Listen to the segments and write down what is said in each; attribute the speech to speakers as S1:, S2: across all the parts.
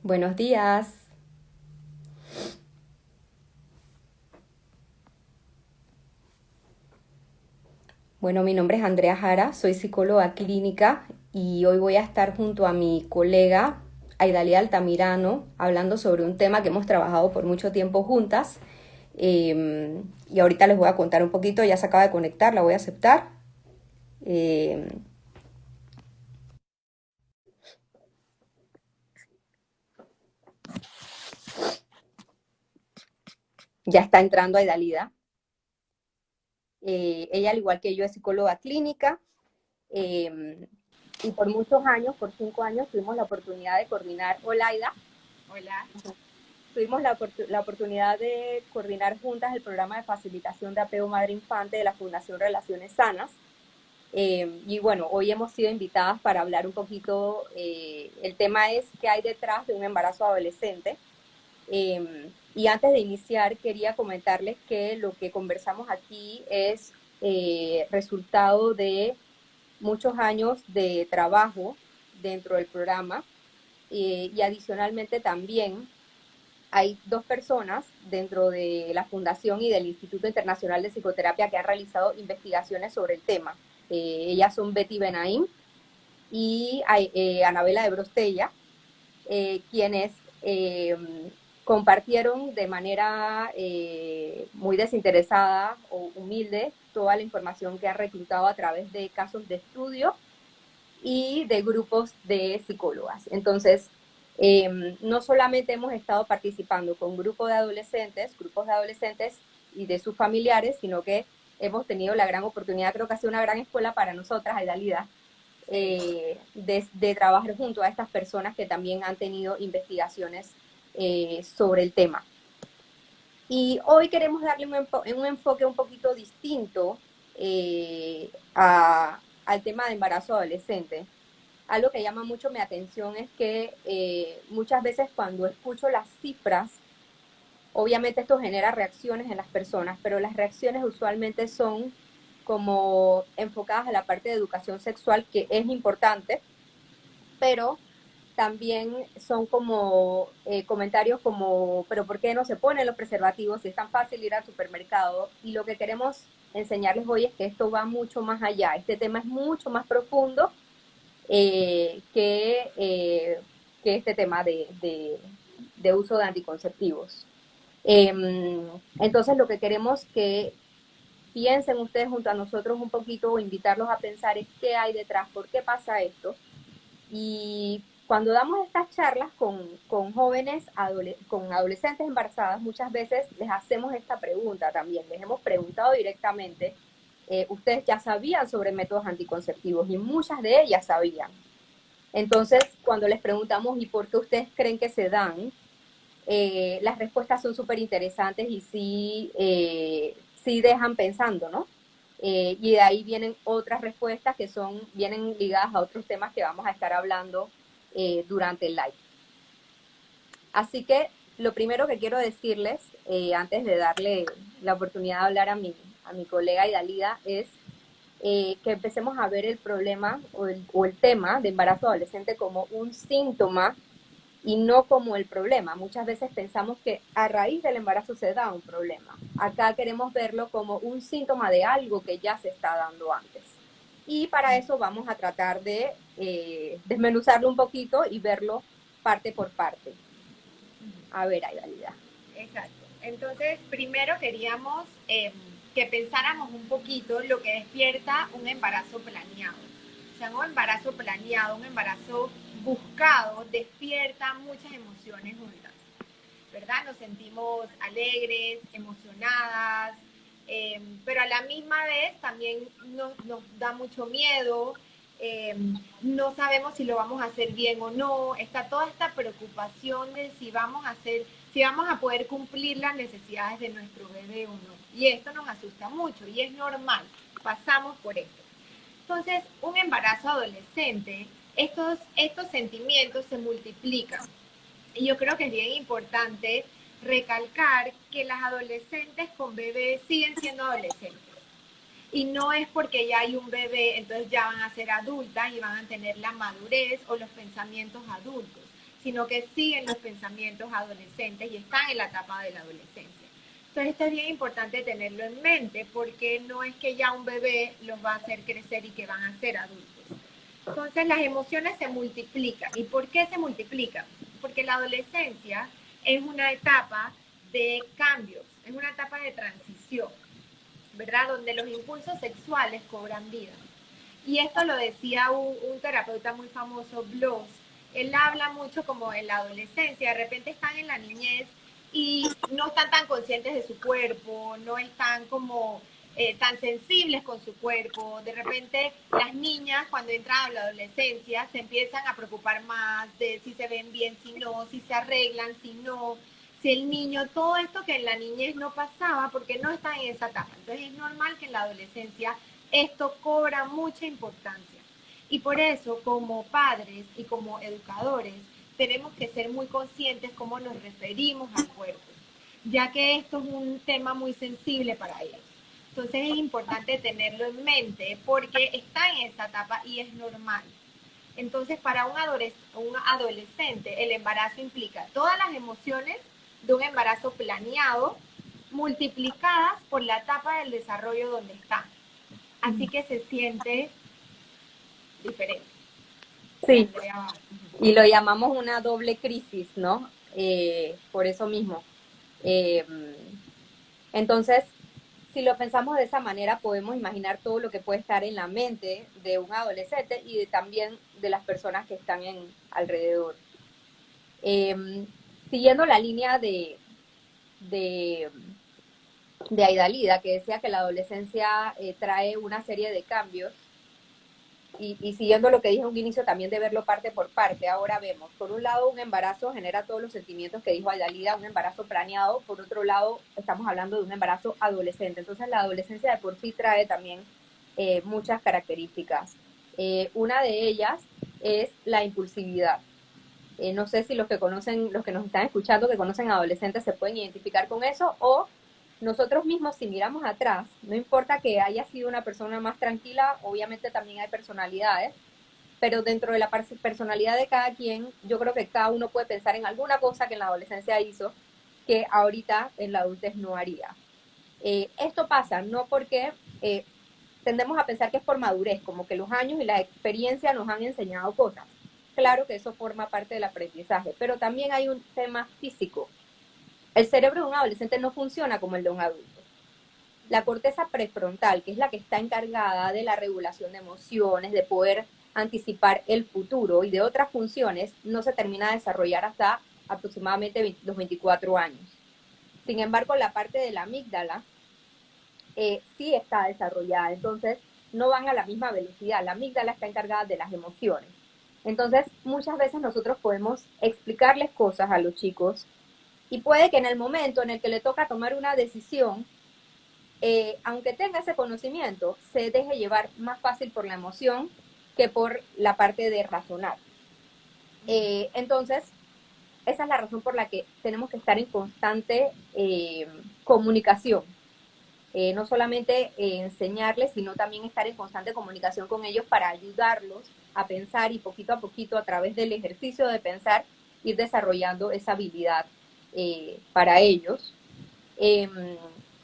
S1: Buenos días. Bueno, mi nombre es Andrea Jara, soy psicóloga clínica y hoy voy a estar junto a mi colega Aidalia Altamirano hablando sobre un tema que hemos trabajado por mucho tiempo juntas. Y ahorita les voy a contar un poquito, ya se acaba de conectar, la voy a aceptar. Eh, ya está entrando Aidalida. Ella, al igual que yo, es psicóloga clínica. eh, y por muchos años, por 5 años, tuvimos la oportunidad de coordinar. Hola, Aida.
S2: Hola.
S1: Tuvimos la oportunidad de coordinar juntas el programa de facilitación de apego madre-infante de la Fundación Relaciones Sanas. Y bueno, hoy hemos sido invitadas para hablar un poquito, el tema es qué hay detrás de un embarazo adolescente. Y antes de iniciar, quería comentarles que lo que conversamos aquí es resultado de muchos años de trabajo dentro del programa, y adicionalmente también hay dos personas dentro de la Fundación y del Instituto Internacional de Psicoterapia que han realizado investigaciones sobre el tema. Ellas son Betty Benaim y Anabela de Brostella, quienes compartieron de manera muy desinteresada o humilde toda la información que han reclutado a través de casos de estudio y de grupos de psicólogas. Entonces, no solamente hemos estado participando con grupos de adolescentes y de sus familiares, sino que hemos tenido la gran oportunidad, creo que ha sido una gran escuela para nosotras, Aidalida,
S2: Sí.
S1: de trabajar junto a estas personas que también han tenido investigaciones sobre el tema. Y hoy queremos darle un enfoque un poquito distinto al tema de embarazo adolescente. Algo que llama mucho mi atención es que muchas veces cuando escucho las cifras, obviamente esto genera reacciones en las personas, pero las reacciones usualmente son como enfocadas a la parte de educación sexual, que es importante, pero también son como comentarios como, pero ¿por qué no se ponen los preservativos si es tan fácil ir al supermercado? Y lo que queremos enseñarles hoy es que esto va mucho más allá, este tema es mucho más profundo eh, que, eh, que este tema de uso de anticonceptivos. Entonces lo que queremos que piensen ustedes junto a nosotros un poquito o invitarlos a pensar es qué hay detrás, por qué pasa esto. Y cuando damos estas charlas con jóvenes, con adolescentes embarazadas, muchas veces les hacemos esta pregunta también, les hemos preguntado directamente, ustedes ya sabían sobre métodos anticonceptivos y muchas de ellas sabían. Entonces, cuando les preguntamos, ¿y por qué ustedes creen que se dan? Las respuestas son súper interesantes y sí dejan pensando, ¿no? Y de ahí vienen otras respuestas que vienen ligadas a otros temas que vamos a estar hablando durante el live. Así que lo primero que quiero decirles, antes de darle la oportunidad de hablar a mi colega Idalida, es que empecemos a ver el problema o el tema de embarazo adolescente como un síntoma y no como el problema. Muchas veces pensamos que a raíz del embarazo se da un problema. Acá queremos verlo como un síntoma de algo que ya se está dando antes. Y para eso vamos a tratar de desmenuzarlo un poquito y verlo parte por parte. A ver, Aidalida.
S2: Exacto. Entonces, primero queríamos que pensáramos un poquito lo que despierta un embarazo planeado. O sea, un embarazo planeado, un embarazo buscado, despierta muchas emociones juntas, ¿verdad? Nos sentimos alegres, emocionadas, pero a la misma vez también nos da mucho miedo, eh, no sabemos si lo vamos a hacer bien o no, está toda esta preocupación de si vamos a poder cumplir las necesidades de nuestro bebé o no. Y esto nos asusta mucho y es normal, pasamos por esto. Entonces, un embarazo adolescente, estos sentimientos se multiplican. Y yo creo que es bien importante recalcar que las adolescentes con bebés siguen siendo adolescentes. Y no es porque ya hay un bebé, entonces ya van a ser adultas y van a tener la madurez o los pensamientos adultos, sino que siguen los pensamientos adolescentes y están en la etapa de la adolescencia. Entonces esto es bien importante tenerlo en mente porque no es que ya un bebé los va a hacer crecer y que van a ser adultos. Entonces las emociones se multiplican. ¿Y por qué se multiplican? Porque la adolescencia es una etapa de cambios, es una etapa de transición, ¿verdad? Donde los impulsos sexuales cobran vida. Y esto lo decía un terapeuta muy famoso, Bloss. Él habla mucho como en la adolescencia, de repente están en la niñez y no están tan conscientes de su cuerpo, no están como tan sensibles con su cuerpo. De repente las niñas cuando entran a la adolescencia se empiezan a preocupar más de si se ven bien, si no, si se arreglan, si no, si el niño, todo esto que en la niñez no pasaba porque no está en esa etapa. Entonces es normal que en la adolescencia esto cobra mucha importancia. Y por eso, como padres y como educadores, tenemos que ser muy conscientes cómo nos referimos al cuerpo, ya que esto es un tema muy sensible para ellos. Entonces es importante tenerlo en mente porque está en esa etapa y es normal. Entonces, para un adolescente, el embarazo implica todas las emociones de un embarazo planeado multiplicadas por la etapa del desarrollo donde está. Así que se siente diferente.
S1: Sí, y lo llamamos una doble crisis, ¿no? Por eso mismo. Eh, entonces, si lo pensamos de esa manera, podemos imaginar todo lo que puede estar en la mente de un adolescente y también de las personas que están alrededor. Siguiendo la línea de, de Aidalida, que decía que la adolescencia trae una serie de cambios, y siguiendo lo que dije en un inicio también de verlo parte por parte, ahora vemos, por un lado un embarazo genera todos los sentimientos que dijo Aidalida, un embarazo planeado, por otro lado estamos hablando de un embarazo adolescente, entonces la adolescencia de por sí trae también muchas características. Una de ellas es la impulsividad. No sé si los que conocen, los que nos están escuchando, que conocen adolescentes, se pueden identificar con eso, o nosotros mismos, si miramos atrás, no importa que haya sido una persona más tranquila, obviamente también hay personalidades, pero dentro de la personalidad de cada quien, yo creo que cada uno puede pensar en alguna cosa que en la adolescencia hizo que ahorita en la adultez no haría. Esto pasa no porque tendemos a pensar que es por madurez, como que los años y la experiencia nos han enseñado cosas. Claro que eso forma parte del aprendizaje, pero también hay un tema físico. El cerebro de un adolescente no funciona como el de un adulto. La corteza prefrontal, que es la que está encargada de la regulación de emociones, de poder anticipar el futuro y de otras funciones, no se termina de desarrollar hasta aproximadamente los 24 años. Sin embargo, la parte de la amígdala sí está desarrollada, entonces no van a la misma velocidad. La amígdala está encargada de las emociones. Entonces, muchas veces nosotros podemos explicarles cosas a los chicos y puede que en el momento en el que le toca tomar una decisión, aunque tenga ese conocimiento, se deje llevar más fácil por la emoción que por la parte de razonar. Entonces, esa es la razón por la que tenemos que estar en constante comunicación. No solamente enseñarles, sino también estar en constante comunicación con ellos para ayudarlos a pensar y poquito a poquito a través del ejercicio de pensar ir desarrollando esa habilidad para ellos. Eh,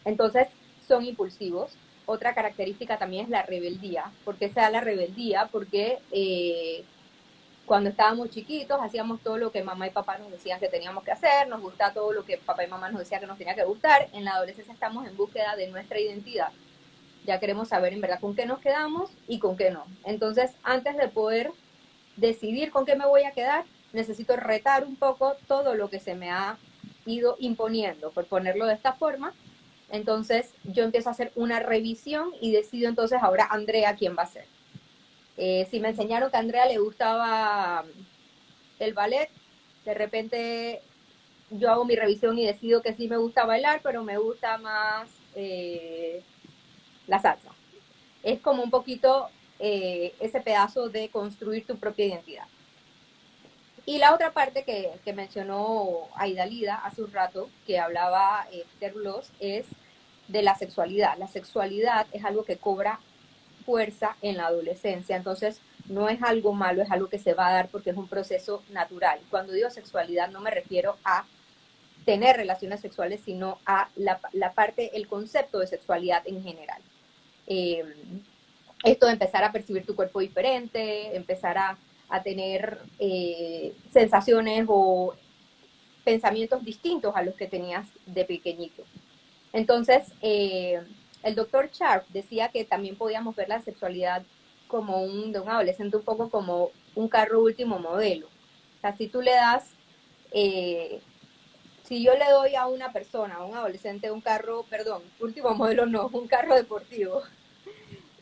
S1: entonces son impulsivos. Otra característica también es la rebeldía. ¿Por qué se da la rebeldía? Porque cuando estábamos chiquitos hacíamos todo lo que mamá y papá nos decían que teníamos que hacer, nos gustaba todo lo que papá y mamá nos decían que nos tenía que gustar. En la adolescencia estamos en búsqueda de nuestra identidad. Ya queremos saber en verdad con qué nos quedamos y con qué no. Entonces, antes de poder decidir con qué me voy a quedar, necesito retar un poco todo lo que se me ha ido imponiendo, por ponerlo de esta forma. Entonces, yo empiezo a hacer una revisión y decido entonces ahora Andrea quién va a ser. Si me enseñaron que a Andrea le gustaba el ballet, de repente yo hago mi revisión y decido que sí me gusta bailar, pero me gusta más la salsa. Es como un poquito ese pedazo de construir tu propia identidad. Y la otra parte que mencionó Aidalida hace un rato, que hablaba Peter Bloss, es de la sexualidad. La sexualidad es algo que cobra fuerza en la adolescencia. Entonces, no es algo malo, es algo que se va a dar porque es un proceso natural. Cuando digo sexualidad no me refiero a tener relaciones sexuales, sino a la parte, el concepto de sexualidad en general. Eh, Esto de empezar a percibir tu cuerpo diferente, empezar a tener sensaciones o pensamientos distintos a los que tenías de pequeñito. Entonces, el doctor Sharp decía que también podíamos ver la sexualidad como de un adolescente un poco como un carro último modelo. O sea, si tú le das, si yo le doy a una persona, a un adolescente, un carro, perdón, último modelo no, un carro deportivo,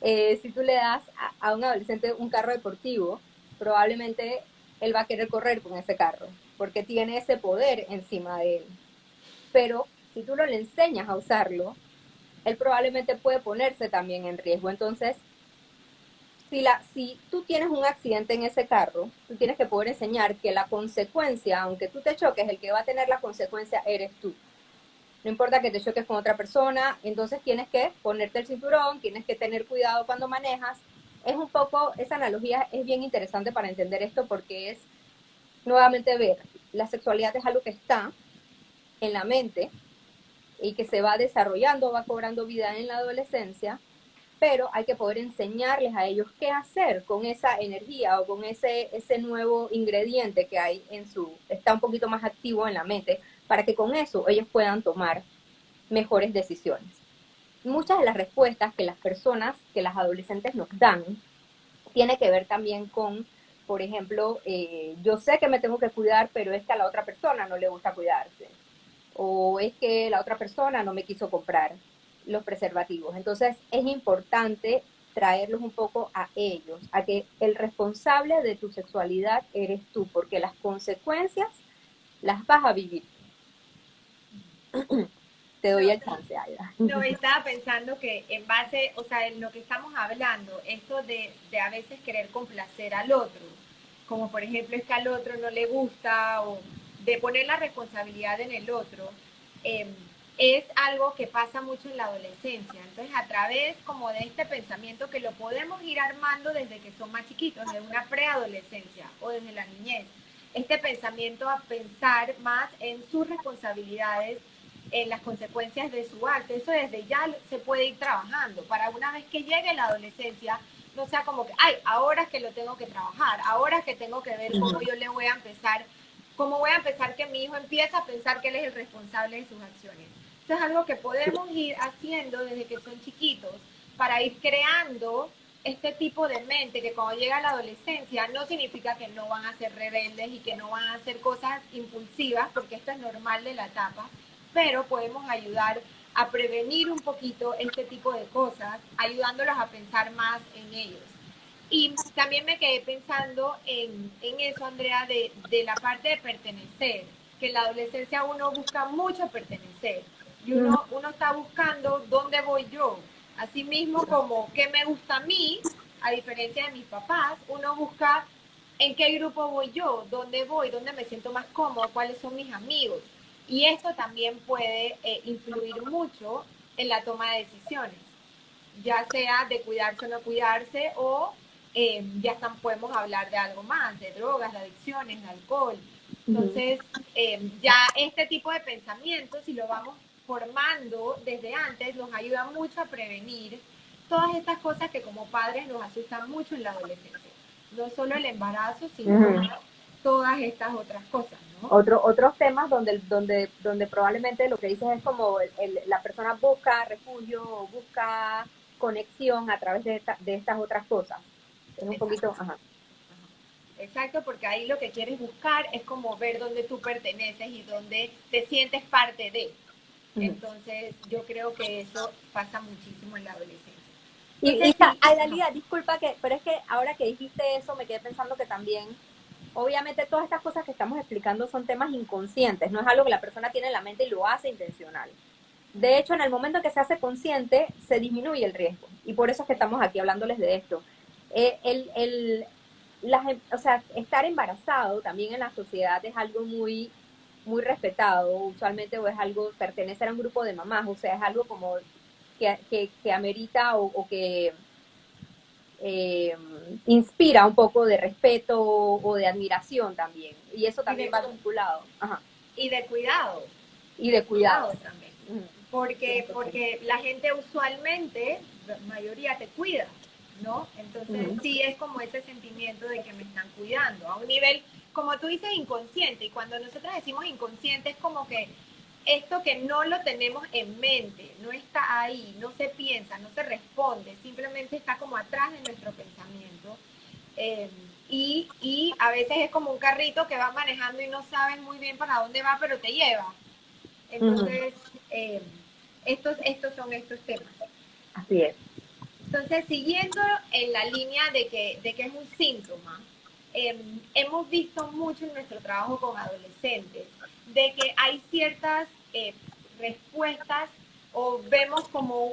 S1: si tú le das a un adolescente un carro deportivo, probablemente él va a querer correr con ese carro, porque tiene ese poder encima de él. Pero si tú no le enseñas a usarlo, él probablemente puede ponerse también en riesgo. Entonces, si tú tienes un accidente en ese carro, tú tienes que poder enseñar que la consecuencia, aunque tú te choques, el que va a tener la consecuencia eres tú. No importa que te choques con otra persona, entonces tienes que ponerte el cinturón, tienes que tener cuidado cuando manejas. Es un poco, esa analogía es bien interesante para entender esto porque es nuevamente ver, la sexualidad es algo que está en la mente y que se va desarrollando, va cobrando vida en la adolescencia, pero hay que poder enseñarles a ellos qué hacer con esa energía o con ese nuevo ingrediente que hay está un poquito más activo en la mente, para que con eso ellos puedan tomar mejores decisiones. Muchas de las respuestas que las personas, que las adolescentes nos dan, tiene que ver también con, por ejemplo, yo sé que me tengo que cuidar, pero es que a la otra persona no le gusta cuidarse. O es que la otra persona no me quiso comprar los preservativos. Entonces es importante traerlos un poco a ellos, a que el responsable de tu sexualidad eres tú, porque las consecuencias las vas a vivir. Te
S2: No,
S1: doy el chance, Aida.
S2: no, estaba pensando que en base, o sea, en lo que estamos hablando, esto de a veces querer complacer al otro, como por ejemplo es que al otro no le gusta, o de poner la responsabilidad en el otro, eh, es algo que pasa mucho en la adolescencia. Entonces, a través como de este pensamiento que lo podemos ir armando desde que son más chiquitos, desde una preadolescencia o desde la niñez, este pensamiento a pensar más en sus responsabilidades, en las consecuencias de su acto. Eso desde ya se puede ir trabajando para una vez que llegue la adolescencia, no sea como que, ay, ahora es que lo tengo que trabajar, ahora es que tengo que ver cómo yo le voy a empezar, cómo voy a empezar que mi hijo empiece a pensar que él es el responsable de sus acciones. Esto es algo que podemos ir haciendo desde que son chiquitos para ir creando este tipo de mente que cuando llega la adolescencia no significa que no van a ser rebeldes y que no van a hacer cosas impulsivas, porque esto es normal de la etapa, pero podemos ayudar a prevenir un poquito este tipo de cosas, ayudándolos a pensar más en ellos. Y también me quedé pensando en eso, Andrea, de la parte de pertenecer, que en la adolescencia uno busca mucho pertenecer y uno está buscando dónde voy yo. Asimismo, como qué me gusta a mí, a diferencia de mis papás, uno busca en qué grupo voy yo, dónde voy, dónde me siento más cómodo, cuáles son mis amigos. Y esto también puede influir mucho en la toma de decisiones, ya sea de cuidarse o no cuidarse, o ya podemos hablar de algo más, de drogas, de adicciones, de alcohol. Entonces, ya este tipo de pensamientos, si lo vamos formando desde antes, nos ayuda mucho a prevenir todas estas cosas que como padres nos asustan mucho en la adolescencia. No solo el embarazo, sino todas estas otras cosas, ¿no?
S1: Otros temas donde probablemente lo que dices es como la persona busca refugio, busca conexión a través de estas otras cosas. Es un
S2: Exacto.
S1: poquito, ajá.
S2: Exacto, porque ahí lo que quieres buscar es como ver dónde tú perteneces y dónde te sientes parte de. Entonces, yo creo que eso pasa muchísimo en la adolescencia. Entonces, sí,
S1: Aidalía, disculpa pero es que ahora que dijiste eso me quedé pensando que también, obviamente todas estas cosas que estamos explicando son temas inconscientes, no es algo que la persona tiene en la mente y lo hace intencional. De hecho, en el momento que se hace consciente, se disminuye el riesgo. Y por eso es que estamos aquí hablándoles de esto. El, el, o sea, estar embarazado también en la sociedad es algo muy respetado, usualmente, o es algo, pertenecer a un grupo de mamás, o sea, es algo como que amerita o que inspira un poco de respeto o de admiración también. Y eso
S2: Y
S1: también va vinculado. Ajá.
S2: y de cuidado,
S1: Y
S2: y de
S1: de cuidado.
S2: cuidado también.
S1: Ujú.
S2: Porque la gente usualmente, la mayoría te cuida, ¿no? Entonces
S1: 100%.
S2: sí es como ese sentimiento de que me están cuidando, a un nivel, como tú dices, inconsciente. Y cuando nosotros decimos inconsciente es como que esto que no lo tenemos en mente, no está ahí, no se piensa, no se responde, simplemente está como atrás de nuestro pensamiento. Eh, y a veces es como un carrito que va manejando y no sabes muy bien para dónde va, pero te lleva.
S1: Ujú.
S2: Entonces, eh, estos son estos temas.
S1: Así es.
S2: Entonces, siguiendo en la línea de que es un síntoma, hemos visto mucho en nuestro trabajo con adolescentes de que hay ciertas respuestas o vemos como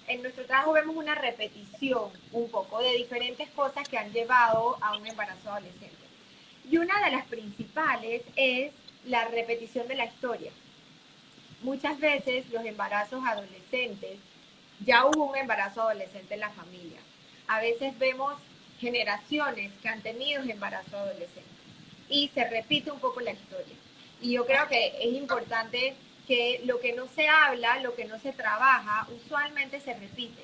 S2: en nuestro trabajo vemos una repetición un poco de diferentes cosas que han llevado a un embarazo adolescente. Y una de las principales es la repetición de la historia. Muchas veces los embarazos adolescentes, ya hubo un embarazo adolescente en la familia. A veces vemos generaciones que han tenido embarazo adolescente y se repite un poco la historia. Y yo creo que es importante que lo que no se habla, lo que no se trabaja, usualmente se repite.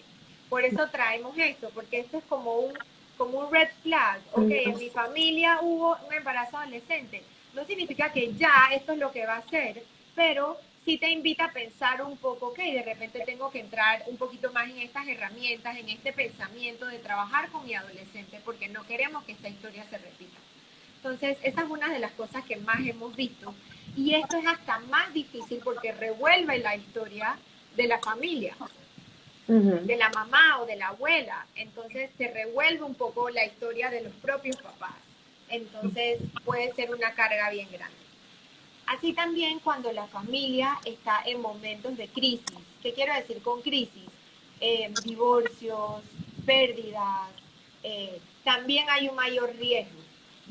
S2: Por eso traemos esto, porque esto es como un red flag. Ok, en mi familia hubo un embarazo adolescente. No significa que ya esto es lo que va a ser, pero sí te invita a pensar un poco, ok, de repente tengo que entrar un poquito más en estas herramientas, en este pensamiento de trabajar con mi adolescente, porque no queremos que esta historia se repita. Entonces, esa es una de las cosas que más hemos visto. Y esto es hasta más difícil porque revuelve la historia de la familia,
S1: Ujú.
S2: de la mamá o de la abuela. Entonces, se revuelve un poco la historia de los propios papás. Entonces, puede ser una carga bien grande. Así también cuando la familia está en momentos de crisis. ¿Qué quiero decir con crisis? Divorcios, pérdidas, también hay un mayor riesgo,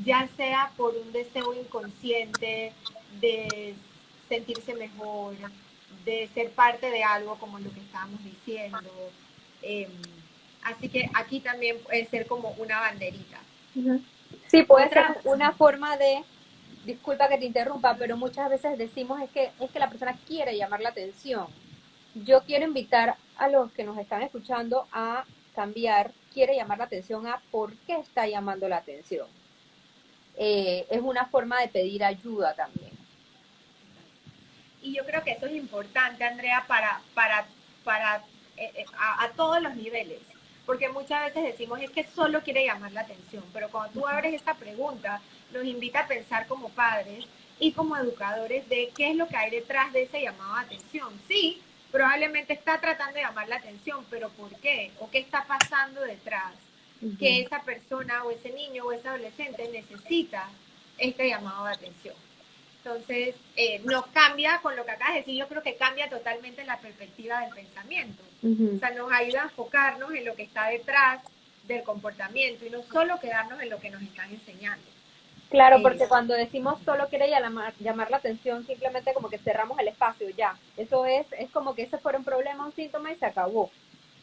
S2: ya sea por un deseo inconsciente de sentirse mejor, de ser parte de algo como lo que estábamos diciendo. Eh, Así que aquí también puede ser como una banderita.
S1: Ujú. Sí, puede ser
S2: Otra,
S1: una forma de, disculpa que te interrumpa, pero muchas veces decimos es que la persona quiere llamar la atención. Yo quiero invitar a los que nos están escuchando a cambiar, quiere llamar la atención a por qué está llamando la atención. Es una forma de pedir ayuda también.
S2: y yo creo que eso es importante, Andrea, para a todos los niveles. Porque muchas veces decimos es que solo quiere llamar la atención, pero cuando tú abres esta pregunta, nos invita a pensar como padres y como educadores de qué es lo que hay detrás de ese llamado de atención. Sí, probablemente está tratando de llamar la atención, pero ¿por qué? ¿O qué está pasando detrás? Que
S1: Ujú.
S2: esa persona o ese niño o ese adolescente necesita este llamado de atención. Entonces, nos cambia, con lo que acabas de decir, yo creo que cambia totalmente la perspectiva del pensamiento. O
S1: Ujú.
S2: sea, nos ayuda a enfocarnos en lo que está detrás del comportamiento y no solo quedarnos en lo que nos están enseñando.
S1: Claro,
S2: Eh,
S1: porque cuando decimos solo quiere llamar la atención, simplemente como que cerramos el espacio, ya. Eso es como que ese fuera un problema, un síntoma y se acabó.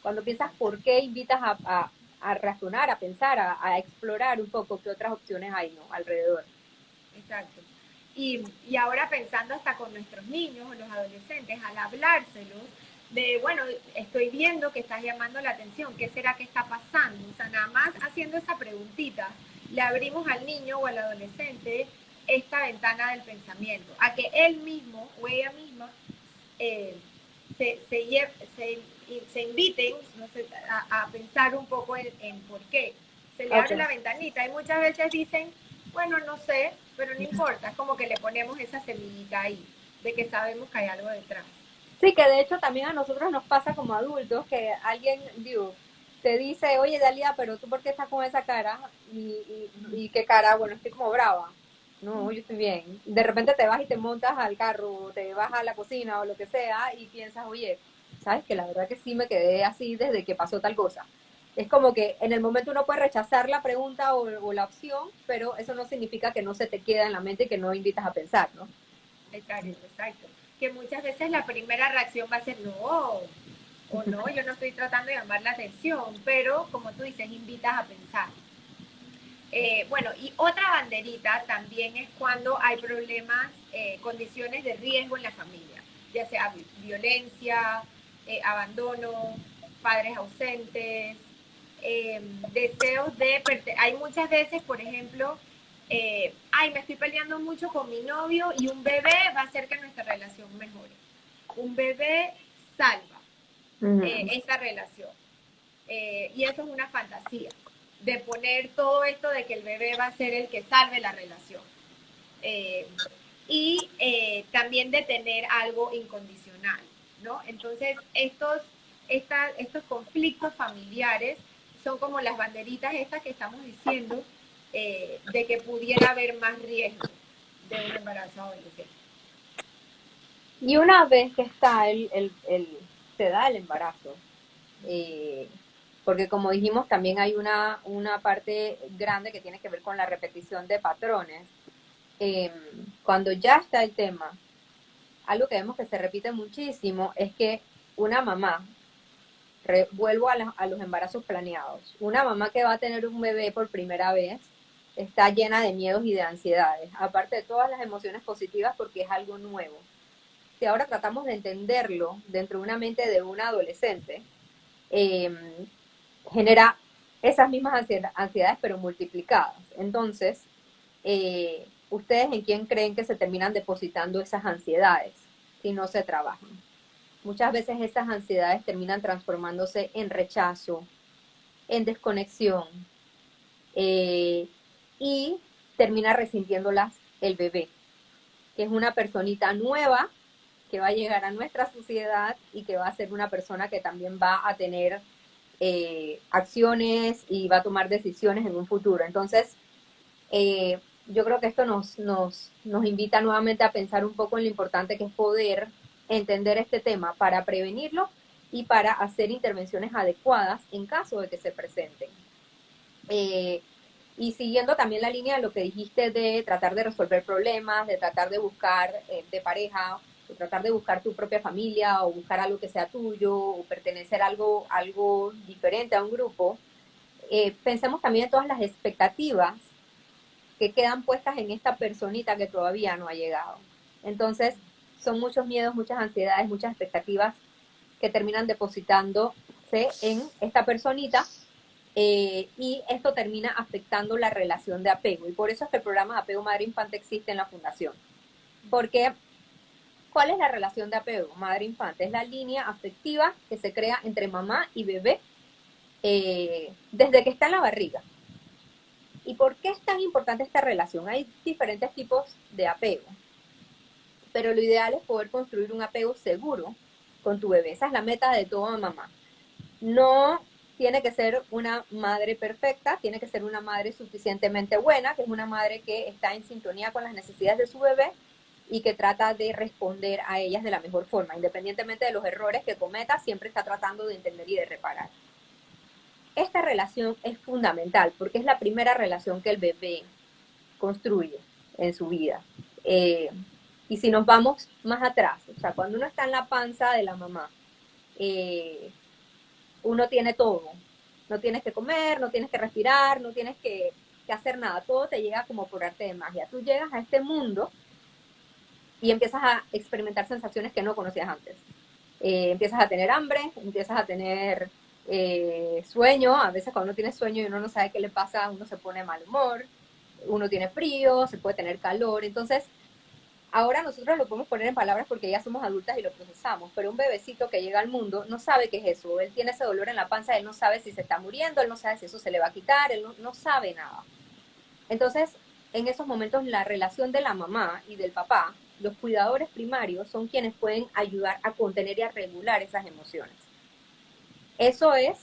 S1: Cuando piensas
S2: exacto,
S1: por qué, invitas a razonar, a pensar, a explorar un poco qué otras opciones hay, ¿no? Alrededor.
S2: exacto. Y ahora pensando hasta con nuestros niños o los adolescentes, al hablárselos, de, bueno, estoy viendo que estás llamando la atención, ¿qué será que está pasando? O sea, nada más haciendo esa preguntita, le abrimos al niño o al adolescente esta ventana del pensamiento, a que él mismo o ella misma eh, se, se inviten, no sé, a pensar un poco en por qué. Se le
S1: Ok.
S2: abre la ventanita y muchas veces dicen, bueno, no sé, pero no importa, es como que le ponemos esa semillita ahí, de que sabemos que hay algo detrás.
S1: Sí, que de hecho también a nosotros nos pasa como adultos que alguien, digo, te dice, oye, Dalia, pero tú por qué estás con esa cara y qué cara, bueno, estoy como brava. No, yo estoy bien. De repente te vas y te montas al carro, o te vas a la cocina o lo que sea y piensas, oye, sabes que la verdad que sí me quedé así desde que pasó tal cosa. Es como que en el momento uno puede rechazar la pregunta o la opción, pero eso no significa que no se te queda en la mente y que no invitas a pensar, ¿no?
S2: Exacto, exacto. Que muchas veces la primera reacción va a ser, no, o no, yo no estoy tratando de llamar la atención, pero como tú dices, invitas a pensar. Bueno, y otra banderita también es cuando hay problemas, condiciones de riesgo en la familia, ya sea violencia, abandono, padres ausentes, deseos de... Hay muchas veces, por ejemplo, ay, me estoy peleando mucho con mi novio y un bebé va a hacer que nuestra relación mejore. Un bebé salva
S1: Ujú.
S2: esta relación. Y eso es una fantasía, de poner todo esto de que el bebé va a ser el que salve la relación. Eh, y también de tener algo incondicional, ¿no? Entonces, estos conflictos familiares son como las banderitas estas que estamos diciendo, de que pudiera haber más riesgo de un embarazo adolescente.
S1: Y una vez que está se da el embarazo, eh, porque como dijimos, también hay una parte grande que tiene que ver con la repetición de patrones. Eh, Cuando ya está el tema, algo que vemos que se repite muchísimo es que una mamá, vuelvo a los embarazos planeados, una mamá que va a tener un bebé por primera vez está llena de miedos y de ansiedades, aparte de todas las emociones positivas porque es algo nuevo. Si ahora tratamos de entenderlo dentro de una mente de un adolescente, eh, genera esas mismas ansiedades pero multiplicadas. Entonces, ¿ustedes en quién creen que se terminan depositando esas ansiedades si no se trabajan? Muchas veces esas ansiedades terminan transformándose en rechazo, en desconexión, eh, y termina resintiéndolas el bebé, que es una personita nueva que va a llegar a nuestra sociedad y que va a ser una persona que también va a tener acciones y va a tomar decisiones en un futuro. Entonces, yo creo que esto nos invita nuevamente a pensar un poco en lo importante que es poder entender este tema para prevenirlo y para hacer intervenciones adecuadas en caso de que se presenten. Eh, y siguiendo también la línea de lo que dijiste de tratar de resolver problemas, de tratar de buscar de pareja, o tratar de buscar tu propia familia, o buscar algo que sea tuyo, o pertenecer a algo diferente a un grupo, pensemos también en todas las expectativas que quedan puestas en esta personita que todavía no ha llegado. Entonces, son muchos miedos, muchas ansiedades, muchas expectativas que terminan depositándose en esta personita, y esto termina afectando la relación de apego. Y por eso es que el programa de apego madre-infante existe en la fundación. Porque, ¿cuál es la relación de apego madre-infante? Es la línea afectiva que se crea entre mamá y bebé desde que está en la barriga. ¿Y por qué es tan importante esta relación? Hay diferentes tipos de apego, pero lo ideal es poder construir un apego seguro con tu bebé. Esa es la meta de toda mamá. No tiene que ser una madre perfecta, tiene que ser una madre suficientemente buena, que es una madre que está en sintonía con las necesidades de su bebé y que trata de responder a ellas de la mejor forma, independientemente de los errores que cometa, siempre está tratando de entender y de reparar. Esta relación es fundamental porque es la primera relación que el bebé construye en su vida. Eh, y si nos vamos más atrás, o sea, cuando uno está en la panza de la mamá, eh, uno tiene todo. No tienes que comer, no tienes que respirar, no tienes que hacer nada. Todo te llega como por arte de magia. Tú llegas a este mundo y empiezas a experimentar sensaciones que no conocías antes. Empiezas a tener hambre, empiezas a tener sueño. A veces cuando uno tiene sueño y uno no sabe qué le pasa, uno se pone mal humor, uno tiene frío, se puede tener calor. Entonces, ahora nosotros lo podemos poner en palabras porque ya somos adultas y lo procesamos, pero un bebecito que llega al mundo no sabe qué es eso. Él tiene ese dolor en la panza, él no sabe si se está muriendo, él no sabe si eso se le va a quitar, él no sabe nada. Entonces, en esos momentos, la relación de la mamá y del papá, los cuidadores primarios, son quienes pueden ayudar a contener y a regular esas emociones. Eso es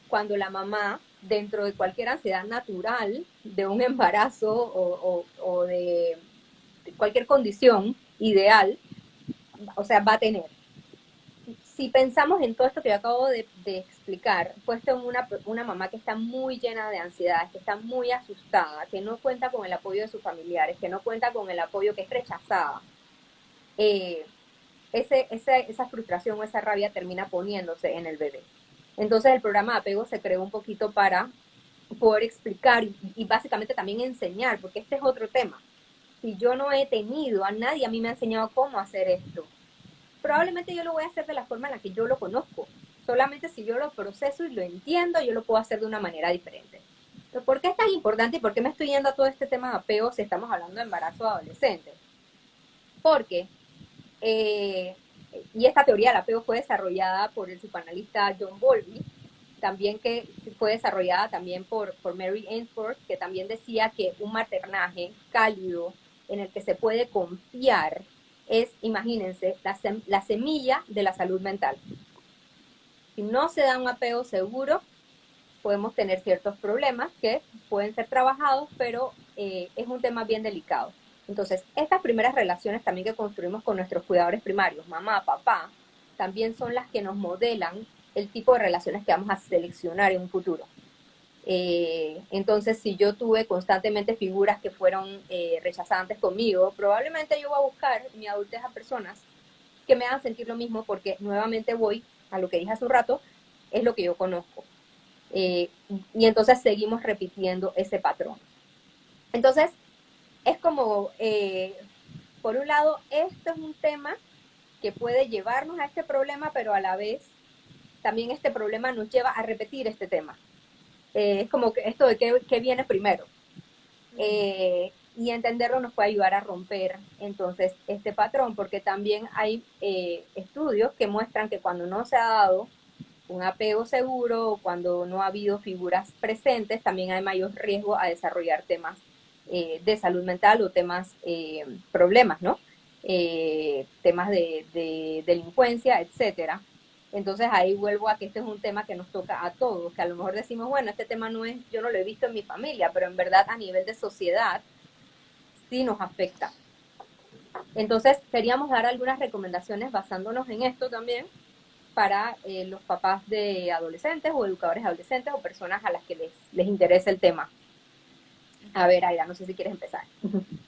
S1: cuando la mamá, dentro de cualquier ansiedad natural, de un embarazo o de cualquier condición ideal, o sea, va a tener. Si pensamos en todo esto que yo acabo de explicar, puesto en una mamá que está muy llena de ansiedad, que está muy asustada, que no cuenta con el apoyo de sus familiares, que no cuenta con el apoyo, que es rechazada, eh, esa frustración o esa rabia termina poniéndose en el bebé. Entonces el programa de apego se creó un poquito para poder explicar y básicamente también enseñar, porque este es otro tema. Si yo no he tenido a nadie, a mí me ha enseñado cómo hacer esto, probablemente yo lo voy a hacer de la forma en la que yo lo conozco. Solamente si yo lo proceso y lo entiendo, yo lo puedo hacer de una manera diferente. Pero ¿por qué es tan importante y por qué me estoy yendo a todo este tema de apego si estamos hablando de embarazo adolescente? Porque, eh, y esta teoría del apego fue desarrollada por el psicoanalista John Bowlby, también que fue desarrollada también por Mary Ainsworth, que también decía que un maternaje cálido en el que se puede confiar es, imagínense, la semilla de la salud mental. Si no se da un apego seguro, podemos tener ciertos problemas que pueden ser trabajados, pero es un tema bien delicado. Entonces, estas primeras relaciones también que construimos con nuestros cuidadores primarios, mamá, papá, también son las que nos modelan el tipo de relaciones que vamos a seleccionar en un futuro. Entonces, si yo tuve constantemente figuras que fueron rechazantes conmigo, probablemente yo voy a buscar en mi adultez a personas que me hagan sentir lo mismo porque nuevamente voy a lo que dije hace un rato, es lo que yo conozco. Y entonces seguimos repitiendo ese patrón. Entonces, es como, por un lado, esto es un tema que puede llevarnos a este problema, pero a la vez también este problema nos lleva a repetir este tema. Es como que esto de qué viene primero. Y entenderlo nos puede ayudar a romper entonces este patrón, porque también hay estudios que muestran que cuando no se ha dado un apego seguro, cuando no ha habido figuras presentes, también hay mayor riesgo a desarrollar temas de salud mental o temas, problemas, ¿no? Temas de delincuencia, etcétera. Entonces ahí vuelvo a que este es un tema que nos toca a todos, que a lo mejor decimos, bueno, este tema no es, yo no lo he visto en mi familia, pero en verdad a nivel de sociedad sí nos afecta. Entonces queríamos dar algunas recomendaciones basándonos en esto también para los papás de adolescentes o educadores adolescentes o personas a las que les interesa el tema. A ver, Aira, no sé si quieres empezar.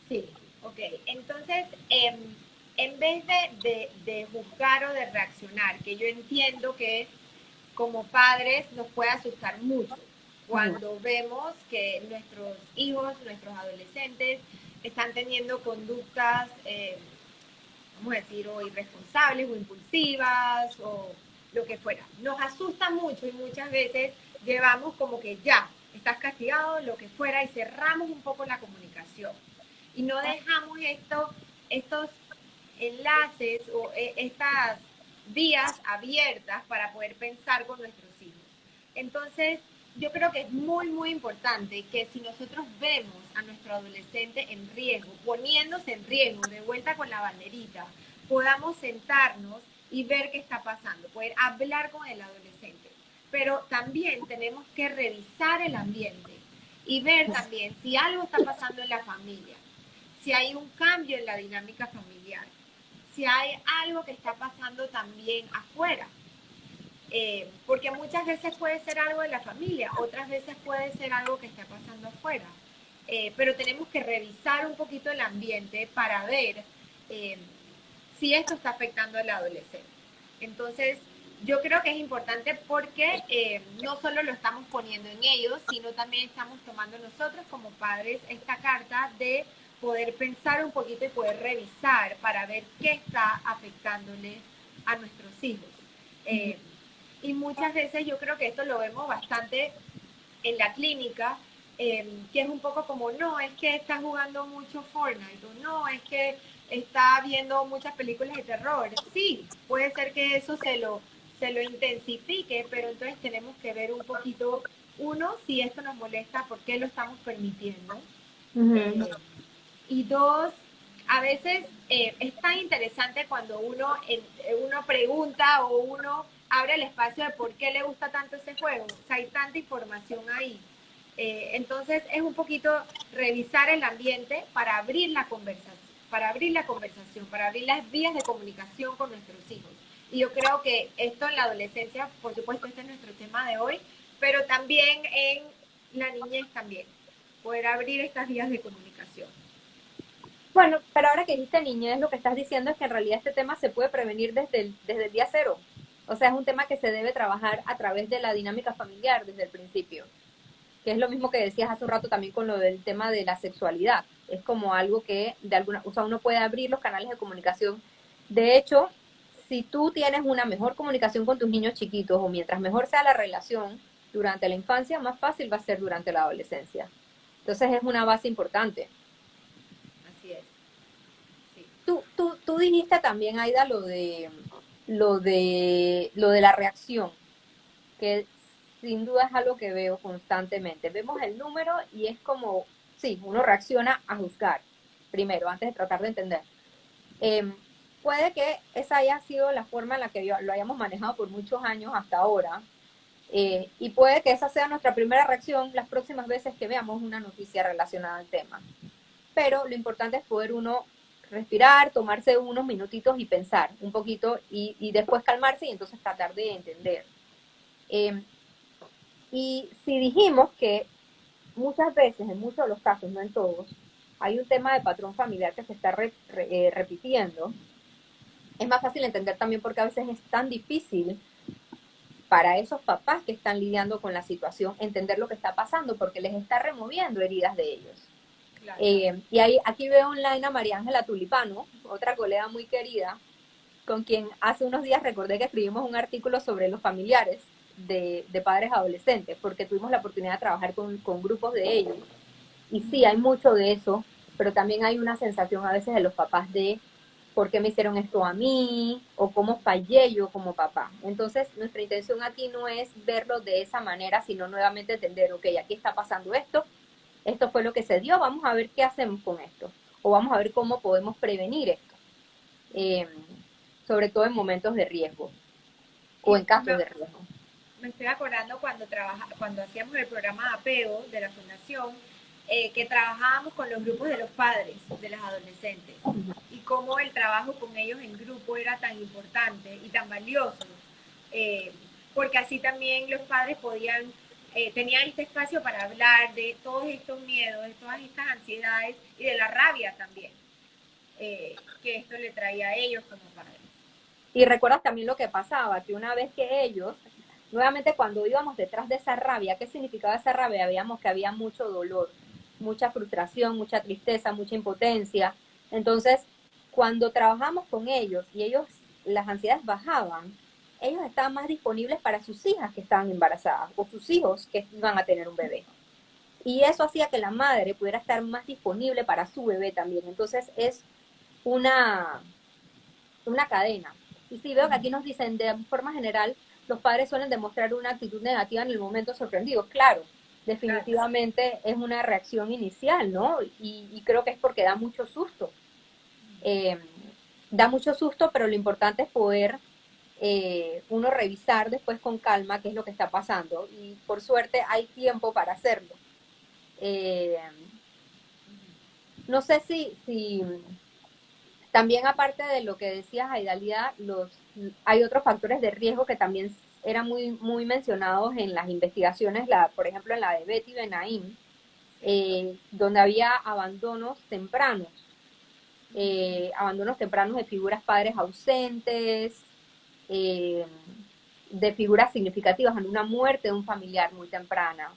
S2: Sí, ok. Entonces, en vez de juzgar o de reaccionar, que yo entiendo que como padres nos puede asustar mucho cuando vemos que nuestros hijos, nuestros adolescentes, están teniendo conductas, vamos a decir, o irresponsables o impulsivas o lo que fuera. Nos asusta mucho y muchas veces llevamos como que ya, estás castigado, lo que fuera, y cerramos un poco la comunicación. Y no dejamos estos enlaces o estas vías abiertas para poder pensar con nuestros hijos. Entonces, yo creo que es muy, muy importante que si nosotros vemos a nuestro adolescente en riesgo, poniéndose en riesgo, de vuelta con la banderita, podamos sentarnos y ver qué está pasando, poder hablar con el adolescente. Pero también tenemos que revisar el ambiente y ver también si algo está pasando en la familia, si hay un cambio en la dinámica familiar, si hay algo que está pasando también afuera. Porque muchas veces puede ser algo de la familia, otras veces puede ser algo que está pasando afuera. Pero tenemos que revisar un poquito el ambiente para ver eh, si esto está afectando al adolescente. Entonces, yo creo que es importante porque no solo lo estamos poniendo en ellos, sino también estamos tomando nosotros como padres esta carta de poder pensar un poquito y poder revisar para ver qué está afectándole a nuestros hijos. Eh, y muchas veces yo creo que esto lo vemos bastante en la clínica, que es un poco como, no, es que está jugando mucho Fortnite, o no, es que está viendo muchas películas de terror. Sí, puede ser que eso se lo intensifique, pero entonces tenemos que ver un poquito, uno, si esto nos molesta, por qué lo estamos permitiendo. Eh, y dos, a veces es tan interesante cuando uno pregunta o uno abre el espacio de por qué le gusta tanto ese juego. O sea, hay tanta información ahí. Entonces es un poquito revisar el ambiente para abrir la conversación, para abrir las vías de comunicación con nuestros hijos. Y yo creo que esto en la adolescencia, por supuesto, este es nuestro tema de hoy, pero también en la niñez también, poder abrir estas vías de comunicación.
S1: Bueno, pero ahora que dijiste niñez, lo que estás diciendo es que en realidad este tema se puede prevenir desde el día cero. O sea, es un tema que se debe trabajar a través de la dinámica familiar desde el principio, que es lo mismo que decías hace un rato también con lo del tema de la sexualidad. Es como algo que de alguna, o sea, uno puede abrir los canales de comunicación. De hecho, si tú tienes una mejor comunicación con tus niños chiquitos o mientras mejor sea la relación durante la infancia, más fácil va a ser durante la adolescencia. Entonces es una base importante.
S2: Así es, sí.
S1: Tú dijiste también, Aida, lo de la reacción, que sin duda es algo que veo constantemente. Vemos el número y es como, sí, uno reacciona a juzgar primero, antes de tratar de entender. Eh, Puede que esa haya sido la forma en la que lo hayamos manejado por muchos años hasta ahora, y puede que esa sea nuestra primera reacción las próximas veces que veamos una noticia relacionada al tema. Pero lo importante es poder uno respirar, tomarse unos minutitos y pensar un poquito y después calmarse y entonces tratar de entender. Eh, y si dijimos que muchas veces, en muchos de los casos, no en todos, hay un tema de patrón familiar que se está repitiendo, es más fácil entender también porque a veces es tan difícil para esos papás que están lidiando con la situación entender lo que está pasando porque les está removiendo heridas de ellos.
S2: Claro.
S1: Y ahí, aquí veo online a María Ángela Tulipano, otra colega muy querida, con quien hace unos días recordé que escribimos un artículo sobre los familiares de padres adolescentes, porque tuvimos la oportunidad de trabajar con grupos de ellos. Y sí, hay mucho de eso, pero también hay una sensación a veces de los papás de por qué me hicieron esto a mí o cómo fallé yo como papá. Entonces, nuestra intención aquí no es verlo de esa manera, sino nuevamente entender, ok, aquí está pasando esto fue lo que se dio, vamos a ver qué hacemos con esto, o vamos a ver cómo podemos prevenir esto, eh, sobre todo en momentos de riesgo o
S2: Y
S1: en casos de riesgo.
S2: me estoy acordando cuando hacíamos el programa de apego de la fundación, que trabajábamos con los grupos de los padres de las adolescentes y cómo el trabajo con ellos en grupo era tan importante y tan valioso, eh, porque así también los padres tenían este espacio para hablar de todos estos miedos, de todas estas ansiedades y de la rabia también, que esto le traía a ellos como padres.
S1: Y recuerdas también lo que pasaba, que una vez que ellos, nuevamente cuando íbamos detrás de esa rabia, ¿qué significaba esa rabia? Veíamos que había mucho dolor, mucha frustración, mucha tristeza, mucha impotencia. Entonces, cuando trabajamos con ellos y ellos, las ansiedades bajaban, ellos estaban más disponibles para sus hijas que estaban embarazadas o sus hijos que iban a tener un bebé. Y eso hacía que la madre pudiera estar más disponible para su bebé también. Entonces es una, una cadena. Y sí, veo que aquí nos dicen, de forma general, los padres suelen demostrar una actitud negativa en el momento sorprendido. Claro,
S2: Claro.
S1: definitivamente es una reacción inicial, ¿no? Y creo que es porque da mucho susto. Eh, Da mucho susto, pero lo importante es poder uno revisar después con calma qué es lo que está pasando. Y por suerte hay tiempo para hacerlo. Eh, no sé si también aparte de lo que decías, Aidalía, hay otros factores de riesgo que también eran muy mencionados en las investigaciones, por ejemplo en la de Betty Benaim,
S2: Sí.
S1: donde había abandonos tempranos de figuras padres ausentes, eh, de figuras significativas en una muerte de un familiar muy temprana.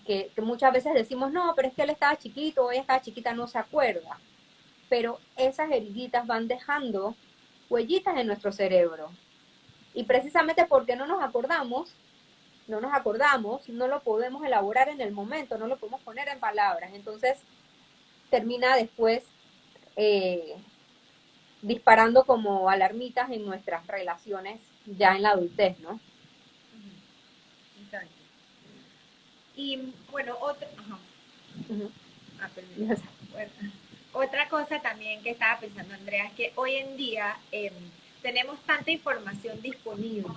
S1: Que muchas veces decimos, no, pero es que él estaba chiquito o ella estaba chiquita, no se acuerda, pero esas heriditas van dejando huellitas en nuestro cerebro. Y precisamente porque no nos acordamos, no lo podemos elaborar en el momento, no lo podemos poner en palabras. Entonces termina después eh, disparando como alarmitas en nuestras relaciones ya en la adultez, ¿no?
S2: Exacto. Y bueno,
S1: Uh-huh.
S2: permiso. Bueno, otra cosa también que estaba pensando, Andrea, es que hoy en día tenemos tanta información disponible,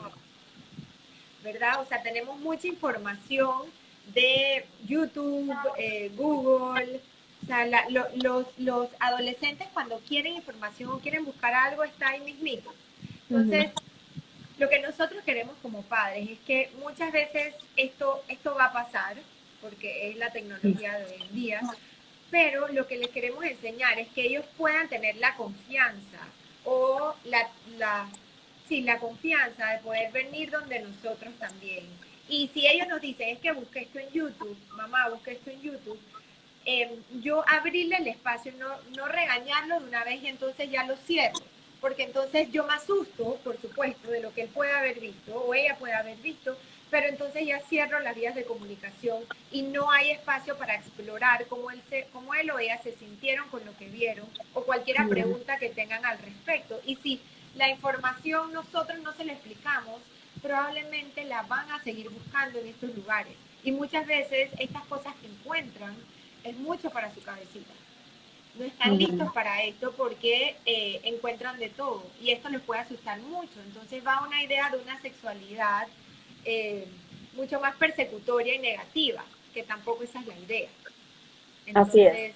S2: ¿verdad? O sea, tenemos mucha información de YouTube, Google. O sea, los adolescentes cuando quieren información o quieren buscar algo está ahí mismito.
S1: Uh-huh.
S2: Entonces, lo que nosotros queremos como padres es que muchas veces esto va a pasar, porque es la tecnología de hoy en día, pero lo que les queremos enseñar es que ellos puedan tener la confianza o sí, la confianza de poder venir donde nosotros también. Y si ellos nos dicen, es que busqué esto en YouTube, mamá, busqué esto en YouTube, yo abrirle el espacio, no regañarlo de una vez y entonces ya lo cierro, porque entonces yo me asusto, por supuesto, de lo que él puede haber visto o ella puede haber visto, pero entonces ya cierro las vías de comunicación y no hay espacio para explorar cómo él o ella se sintieron con lo que vieron o cualquier pregunta que tengan al respecto. Y si la información nosotros no se la explicamos, probablemente la van a seguir buscando en estos lugares. Y muchas veces estas cosas que encuentran es mucho para su cabecita. No están listos para esto porque encuentran de todo y esto les puede asustar mucho. Entonces va una idea de una sexualidad eh, mucho más persecutoria y negativa, que tampoco esa es la idea.
S1: Así es.
S2: Entonces,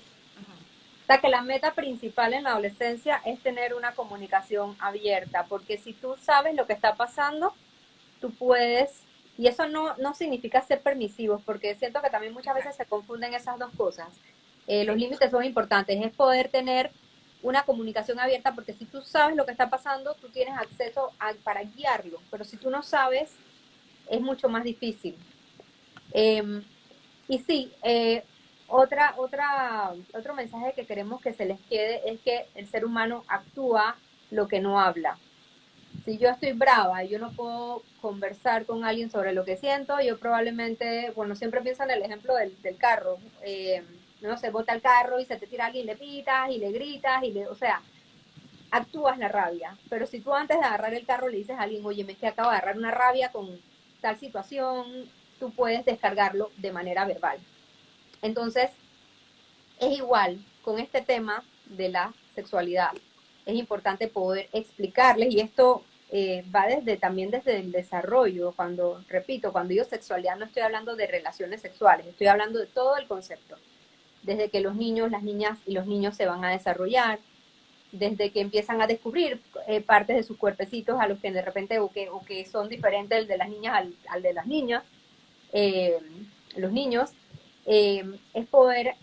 S1: O sea, que la meta principal en la adolescencia es tener una comunicación abierta, porque si tú sabes lo que está pasando, tú puedes, y eso no significa ser permisivos, porque siento que también muchas veces se confunden esas dos cosas. Los límites son importantes, es poder tener una comunicación abierta, porque si tú sabes lo que está pasando, tú tienes acceso para guiarlo, pero si tú no sabes, es mucho más difícil. Y sí, otro mensaje que queremos que se les quede es que el ser humano actúa lo que no habla. Si yo estoy brava y yo no puedo conversar con alguien sobre lo que siento, yo probablemente, bueno, siempre pienso en el ejemplo del carro. No sé, bota el carro y se te tira alguien y le pitas y le gritas o sea, actúas la rabia. Pero si tú antes de agarrar el carro le dices a alguien, oye, me es que acabo de agarrar una rabia con tal situación, tú puedes descargarlo de manera verbal. Entonces, es igual con este tema de la sexualidad. Es importante poder explicarles y esto va también desde el desarrollo. Repito, cuando digo sexualidad no estoy hablando de relaciones sexuales, estoy hablando de todo el concepto. Desde que los niños, las niñas y los niños se van a desarrollar, desde que empiezan a descubrir partes de sus cuerpecitos a los que de repente o que son diferentes el de las niñas al de las niñas, eh, los niños, es poder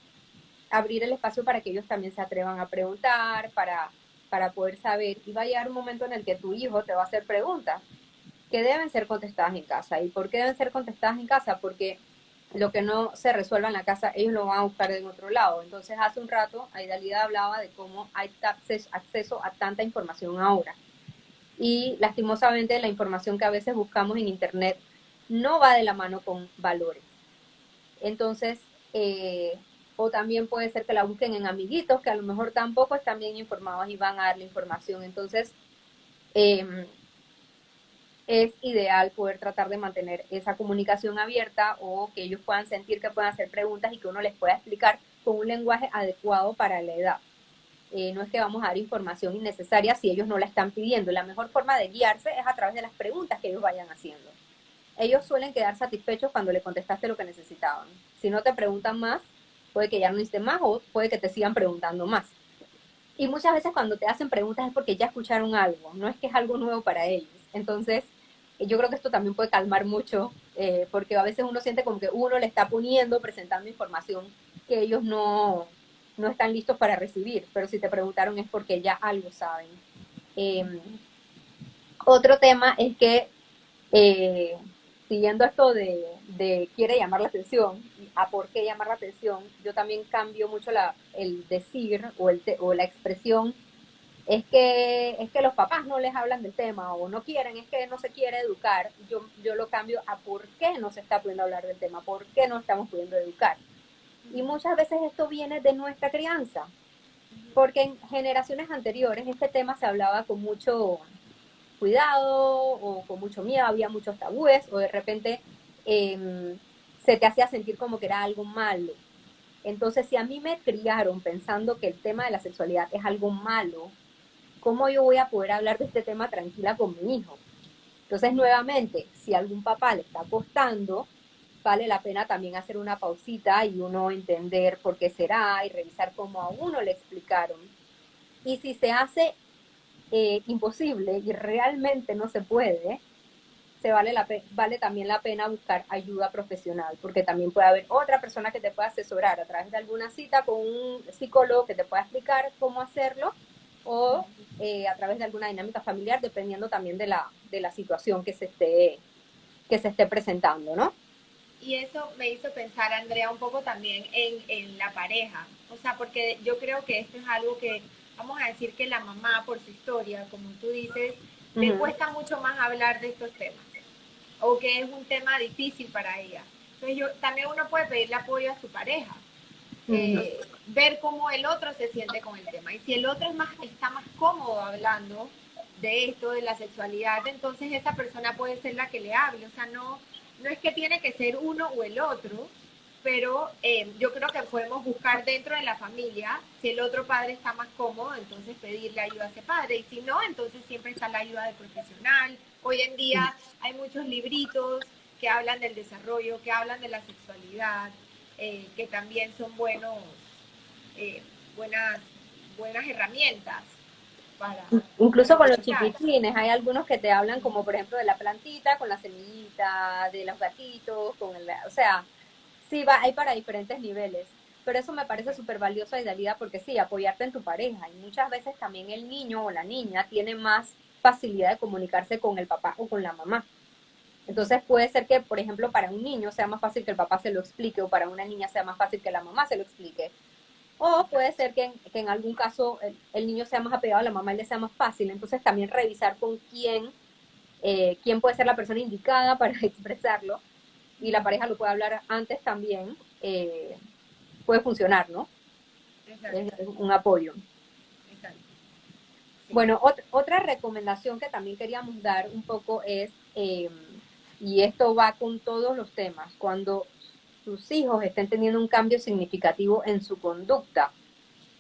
S1: abrir el espacio para que ellos también se atrevan a preguntar, para poder saber. Y va a llegar un momento en el que tu hijo te va a hacer preguntas que deben ser contestadas en casa. ¿Y por qué deben ser contestadas en casa? Porque lo que no se resuelva en la casa, ellos lo van a buscar en otro lado. Entonces, hace un rato, Aidalida hablaba de cómo hay acceso a tanta información ahora. Y lastimosamente, la información que a veces buscamos en Internet no va de la mano con valores. Entonces, o también puede ser que la busquen en amiguitos, que a lo mejor tampoco están bien informados y van a darle información. Entonces, eh, es ideal poder tratar de mantener esa comunicación abierta o que ellos puedan sentir que puedan hacer preguntas y que uno les pueda explicar con un lenguaje adecuado para la edad. No es que vamos a dar información innecesaria si ellos no la están pidiendo. La mejor forma de guiarse es a través de las preguntas que ellos vayan haciendo. Ellos suelen quedar satisfechos cuando le contestaste lo que necesitaban. Si no te preguntan más, puede que ya no necesiten más o puede que te sigan preguntando más. Y muchas veces cuando te hacen preguntas es porque ya escucharon algo, no es que es algo nuevo para ellos. Entonces, yo creo que esto también puede calmar mucho, porque a veces uno siente como que uno le está poniendo, presentando información que ellos no están listos para recibir, pero si te preguntaron es porque ya algo saben. Eh, Otro tema es que eh, siguiendo esto de quiere llamar la atención, a por qué llamar la atención, yo también cambio mucho el decir o la expresión, es que los papás no les hablan del tema o no quieren, es que no se quiere educar, yo lo cambio a por qué no se está pudiendo hablar del tema, por qué no estamos pudiendo educar. Y muchas veces esto viene de nuestra crianza, porque en generaciones anteriores este tema se hablaba con mucho cuidado o con mucho miedo, había muchos tabúes o de repente se te hacía sentir como que era algo malo. Entonces, si a mí me criaron pensando que el tema de la sexualidad es algo malo, ¿cómo yo voy a poder hablar de este tema tranquila con mi hijo? Entonces, nuevamente, si a algún papá le está costando, vale la pena también hacer una pausita y uno entender por qué será y revisar cómo a uno le explicaron. Y si se hace imposible y realmente no se puede, vale también la pena buscar ayuda profesional, porque también puede haber otra persona que te pueda asesorar a través de alguna cita con un psicólogo que te pueda explicar cómo hacerlo, o a través de alguna dinámica familiar, dependiendo también de la situación que se esté presentando, ¿no?
S2: Y eso me hizo pensar, Andrea, un poco también en la pareja. O sea, porque yo creo que esto es algo que, vamos a decir que la mamá, por su historia, como tú dices,
S1: Uh
S2: le
S1: -huh.
S2: cuesta mucho más hablar de estos temas. O que es un tema difícil para ella. Entonces también uno puede pedirle apoyo a su pareja.
S1: Uh -huh.
S2: Ver cómo el otro se siente con el tema. Y si el otro está más cómodo hablando de esto, de la sexualidad, entonces esa persona puede ser la que le hable. O sea, no es que tiene que ser uno o el otro, pero yo creo que podemos buscar dentro de la familia, si el otro padre está más cómodo, entonces pedirle ayuda a ese padre. Y si no, entonces siempre está la ayuda de profesional. Hoy en día hay muchos libritos que hablan del desarrollo, que hablan de la sexualidad, que también son eh, buenas, buenas herramientas para
S1: Incluso con los
S2: utilizar.
S1: chiquitines, hay algunos que te hablan como por ejemplo de la plantita, con la semillita, de los gatitos, o sea, sí, hay para diferentes niveles, pero eso me parece súper valioso y de vida porque sí, apoyarte en tu pareja, y muchas veces también el niño o la niña tiene más facilidad de comunicarse con el papá o con la mamá. Entonces puede ser que, por ejemplo, para un niño sea más fácil que el papá se lo explique, o para una niña sea más fácil que la mamá se lo explique. O puede ser que en algún caso el niño sea más apegado a la mamá y le sea más fácil. Entonces también revisar con quién puede ser la persona indicada para expresarlo, y la pareja lo puede hablar antes también, puede funcionar, ¿no?
S2: Exacto,
S1: Es un apoyo.
S2: exacto. Sí.
S1: Bueno, otra recomendación que también queríamos dar un poco es, y esto va con todos los temas, cuando sus hijos estén teniendo un cambio significativo en su conducta,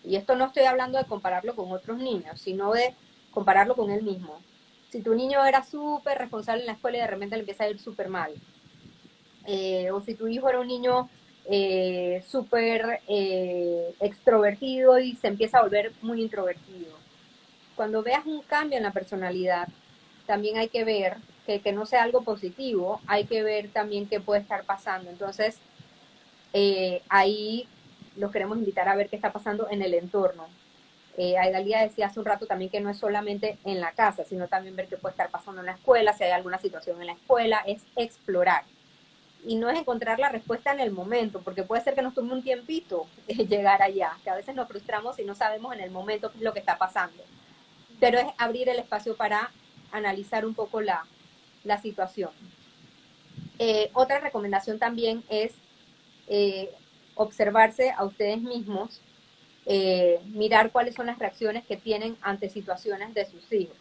S1: y esto no estoy hablando de compararlo con otros niños, sino de compararlo con él mismo. Si tu niño era súper responsable en la escuela y de repente le empieza a ir súper mal, o si tu hijo era un niño súper extrovertido y se empieza a volver muy introvertido. Cuando veas un cambio en la personalidad, también hay que ver que no sea algo positivo, hay que ver también qué puede estar pasando. Entonces, ahí los queremos invitar a ver qué está pasando en el entorno. Aidalia decía hace un rato también que no es solamente en la casa, sino también ver qué puede estar pasando en la escuela, si hay alguna situación en la escuela, es explorar. Y no es encontrar la respuesta en el momento, porque puede ser que nos tome un tiempito llegar allá, que a veces nos frustramos y no sabemos en el momento qué es lo que está pasando. Pero es abrir el espacio para analizar un poco la situación. Otra recomendación también es eh, observarse a ustedes mismos, mirar cuáles son las reacciones que tienen ante situaciones de sus hijos.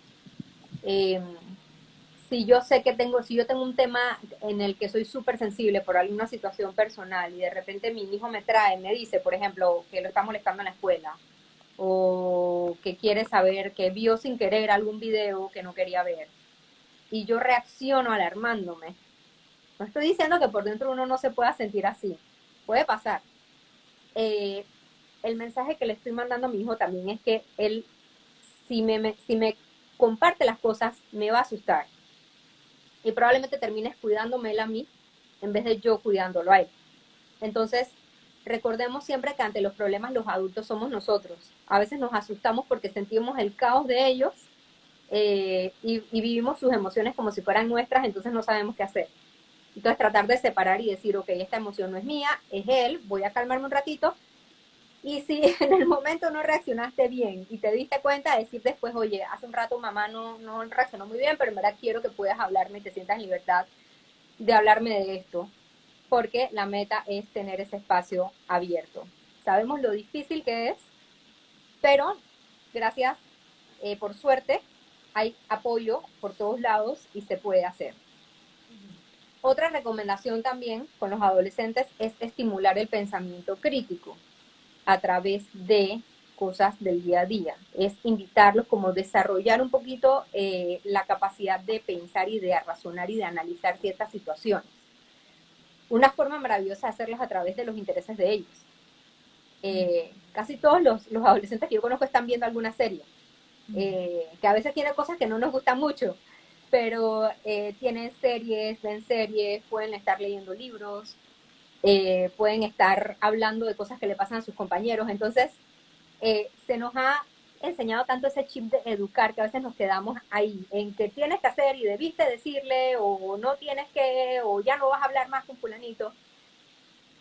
S1: Eh, si yo tengo un tema en el que soy súper sensible por alguna situación personal y de repente mi hijo me dice, por ejemplo, que lo está molestando en la escuela, o que quiere saber, que vio sin querer algún video que no quería ver, y yo reacciono alarmándome. No estoy diciendo que por dentro uno no se pueda sentir así, puede pasar. Eh, el mensaje que le estoy mandando a mi hijo también es que él, si me comparte las cosas, me va a asustar. Y probablemente termines cuidándome él a mí en vez de yo cuidándolo a él. Entonces, recordemos siempre que ante los problemas los adultos somos nosotros. A veces nos asustamos porque sentimos el caos de ellos, y vivimos sus emociones como si fueran nuestras, entonces no sabemos qué hacer. Entonces tratar de separar y decir, ok, esta emoción no es mía, es él, voy a calmarme un ratito. Y si en el momento no reaccionaste bien y te diste cuenta, decir después, oye, hace un rato mamá no reaccionó muy bien, pero en verdad quiero que puedas hablarme y te sientas en libertad de hablarme de esto, porque la meta es tener ese espacio abierto. Sabemos lo difícil que es, pero gracias, por suerte, hay apoyo por todos lados y se puede hacer. Otra recomendación también con los adolescentes es estimular el pensamiento crítico a través de cosas del día a día. Es invitarlos como a desarrollar un poquito la capacidad de pensar y de razonar y de analizar ciertas situaciones. Una forma maravillosa de hacerlas a través de los intereses de ellos. Casi todos los adolescentes que yo conozco están viendo alguna serie, que a veces tiene cosas que no nos gustan mucho, pero tienen series, ven series, pueden estar leyendo libros, pueden estar hablando de cosas que le pasan a sus compañeros. Entonces, se nos ha enseñado tanto ese chip de educar que a veces nos quedamos ahí, en que tienes que hacer y debiste decirle, o no tienes que, o ya no vas a hablar más con fulanito.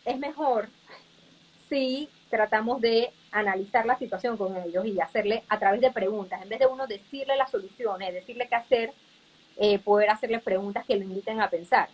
S1: Es mejor si tratamos de analizar la situación con ellos y hacerle a través de preguntas, en vez de uno decirle las soluciones, decirle qué hacer, poder hacerle preguntas que lo inviten a pensar.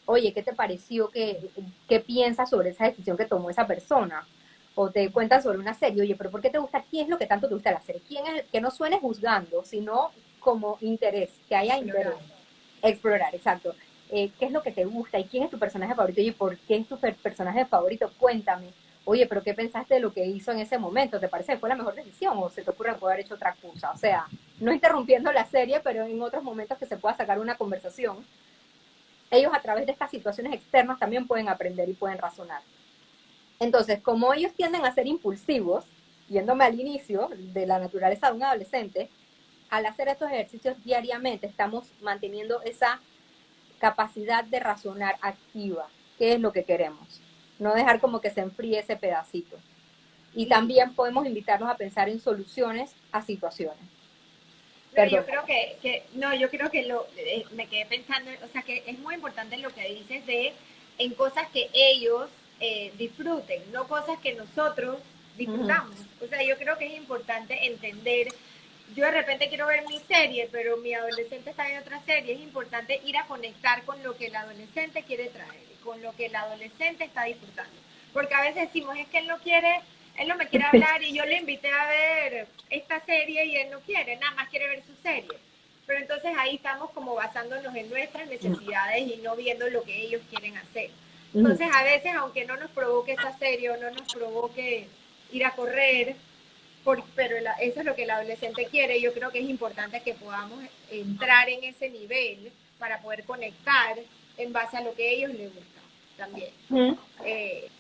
S1: Oye, ¿qué te pareció? ¿Qué piensas sobre esa decisión que tomó esa persona? O te cuentan sobre una serie, oye, pero ¿por qué te gusta? ¿Quién es lo que tanto te gusta la serie? ¿Quién es el que no suene juzgando, sino como interés, que haya interés?
S2: Explorar.
S1: Explorar, exacto. ¿Qué es lo que te gusta? ¿Y quién es tu personaje favorito? Oye, ¿por qué es tu personaje favorito? Cuéntame. Oye, pero ¿qué pensaste de lo que hizo en ese momento? ¿Te parece que fue la mejor decisión o se te ocurre poder haber hecho otra cosa? O sea, no interrumpiendo la serie, pero en otros momentos que se pueda sacar una conversación, ellos a través de estas situaciones externas también pueden aprender y pueden razonar. Entonces, como ellos tienden a ser impulsivos, yéndome al inicio de la naturaleza de un adolescente, al hacer estos ejercicios diariamente estamos manteniendo esa capacidad de razonar activa, qué es lo que queremos, no dejar como que se enfríe ese pedacito. Y
S2: Sí.
S1: también podemos invitarlos a pensar en soluciones a situaciones.
S2: No,
S1: Perdón.
S2: yo creo que me quedé pensando, o sea, que es muy importante lo que dices de en cosas que ellos disfruten, no cosas que nosotros
S1: Uh -huh.
S2: disfrutamos. O sea, yo creo que es importante entender, yo de repente quiero ver mi serie, pero mi adolescente está en otra serie, es importante ir a conectar con lo que el adolescente quiere traer, con lo que el adolescente está disfrutando. Porque a veces decimos, es que él no me quiere hablar y yo le invité a ver esta serie y él no quiere, nada más quiere ver su serie. Pero entonces ahí estamos como basándonos en nuestras necesidades y no viendo lo que ellos quieren hacer.
S1: Uh -huh.
S2: Entonces a veces, aunque no nos provoque esa serie o no nos provoque ir a correr, pero eso es lo que el adolescente quiere, yo creo que es importante que podamos entrar en ese nivel para poder conectar en base a lo que a ellos les gusta también.
S1: Uh -huh.